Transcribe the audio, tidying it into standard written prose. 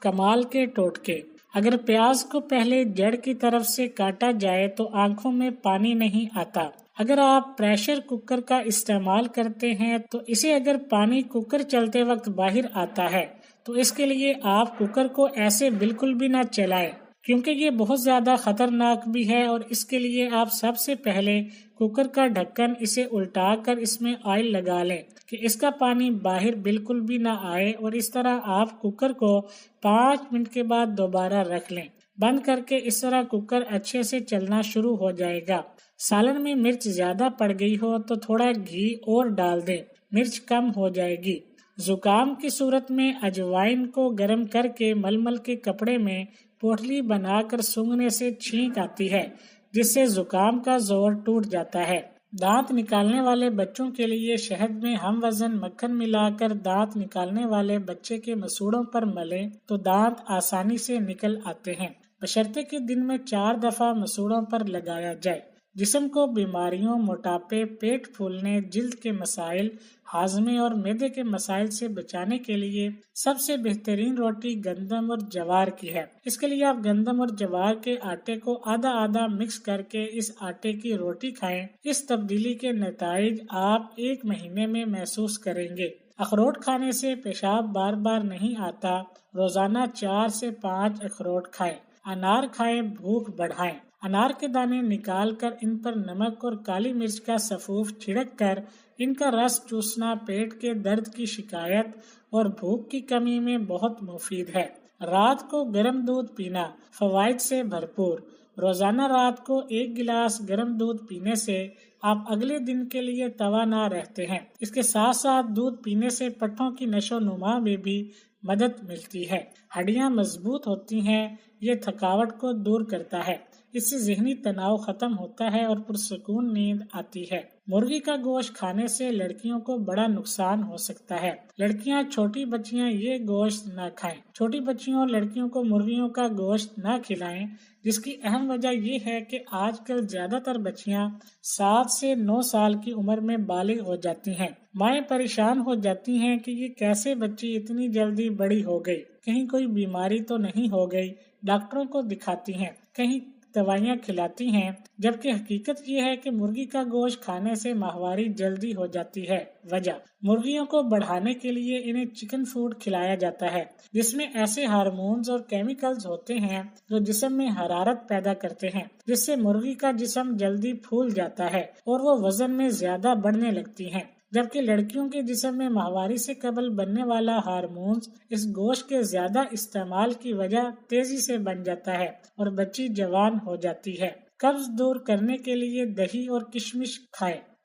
کمال کے ٹوٹکے۔ اگر پیاز کو پہلے جڑ کی طرف سے کاٹا جائے تو آنکھوں میں پانی نہیں آتا۔ اگر آپ پریشر کوکر کا استعمال کرتے ہیں تو اسے اگر پانی کوکر چلتے وقت باہر آتا ہے تو اس کے لیے آپ کوکر کو ایسے بالکل بھی نہ چلائیں، کیونکہ یہ بہت زیادہ خطرناک بھی ہے، اور اس کے لیے آپ سب سے پہلے کوکر کا ڈھکن اسے الٹا کر اس میں آئل لگا لیں کہ اس کا پانی باہر بالکل بھی نہ آئے، اور اس طرح آپ کوکر کو 5 منٹ کے بعد دوبارہ رکھ لیں بند کر کے۔ اس طرح کوکر اچھے سے چلنا شروع ہو جائے گا۔ سالن میں مرچ زیادہ پڑ گئی ہو تو تھوڑا گھی اور ڈال دیں، مرچ کم ہو جائے گی۔ زکام کی صورت میں اجوائن کو گرم کر کے ململ کے کپڑے میں پوٹلی بنا کر سونگھنے سے چھینک آتی ہے، جس سے زکام کا زور ٹوٹ جاتا ہے۔ دانت نکالنے والے بچوں کے لیے شہد میں ہم وزن مکھن ملا کر دانت نکالنے والے بچے کے مسوڑوں پر ملیں تو دانت آسانی سے نکل آتے ہیں، بشرطے کہ دن میں 4 دفعہ مسوڑوں پر لگایا جائے۔ جسم کو بیماریوں، موٹاپے، پیٹ پھولنے، جلد کے مسائل، ہاضمے اور معدے کے مسائل سے بچانے کے لیے سب سے بہترین روٹی گندم اور جوار کی ہے۔ اس کے لیے آپ گندم اور جوار کے آٹے کو آدھا آدھا مکس کر کے اس آٹے کی روٹی کھائیں۔ اس تبدیلی کے نتائج آپ 1 مہینے میں محسوس کریں گے۔ اخروٹ کھانے سے پیشاب بار بار نہیں آتا۔ روزانہ 4 سے 5 اخروٹ کھائیں۔ انار کھائیں، بھوک بڑھائیں۔ انار کے دانے نکال کر ان پر نمک اور کالی مرچ کا سفوف چھڑک کر ان کا رس چوسنا پیٹ کے درد کی شکایت اور بھوک کی کمی میں بہت مفید ہے۔ رات کو گرم دودھ پینا فوائد سے بھرپور۔ روزانہ رات کو 1 گلاس گرم دودھ پینے سے آپ اگلے دن کے لیے توانا رہتے ہیں۔ اس کے ساتھ ساتھ دودھ پینے سے پٹھوں کی نشو و نما میں بھی مدد ملتی ہے، ہڈیاں مضبوط ہوتی ہیں، یہ تھکاوٹ کو دور کرتا ہے، اس سے ذہنی تناؤ ختم ہوتا ہے اور پرسکون نیند آتی ہے۔ مرغی کا گوشت کھانے سے لڑکیوں کو بڑا نقصان ہو سکتا ہے۔ لڑکیاں، چھوٹی بچیاں یہ گوشت نہ کھائیں۔ چھوٹی بچیوں اور لڑکیوں کو مرغیوں کا گوشت نہ کھلائیں، جس کی اہم وجہ یہ ہے کہ آج کل زیادہ تر بچیاں 7 سے 9 سال کی عمر میں بالغ ہو جاتی ہیں۔ مائیں پریشان ہو جاتی ہیں کہ یہ کیسے بچی اتنی جلدی بڑی ہو گئی، کہیں کوئی بیماری تو نہیں ہو گئی۔ ڈاکٹروں کو دکھاتی ہیں، کہیں دوائیاں کھلاتی ہیں، جبکہ حقیقت یہ ہے کہ مرغی کا گوشت کھانے سے ماہواری جلدی ہو جاتی ہے۔ وجہ: مرغیوں کو بڑھانے کے لیے انہیں چکن فوڈ کھلایا جاتا ہے، جس میں ایسے ہارمونز اور کیمیکلز ہوتے ہیں جو جسم میں حرارت پیدا کرتے ہیں، جس سے مرغی کا جسم جلدی پھول جاتا ہے اور وہ وزن میں زیادہ بڑھنے لگتی ہیں، جبکہ لڑکیوں کے جسم میں ماہواری سے قبل بننے والا ہارمونز اس گوشت کے زیادہ استعمال کی وجہ تیزی سے بن جاتا ہے اور بچی جوان ہو جاتی ہے۔ قبض دور کرنے کے لیے دہی اور کشمش کھائیں۔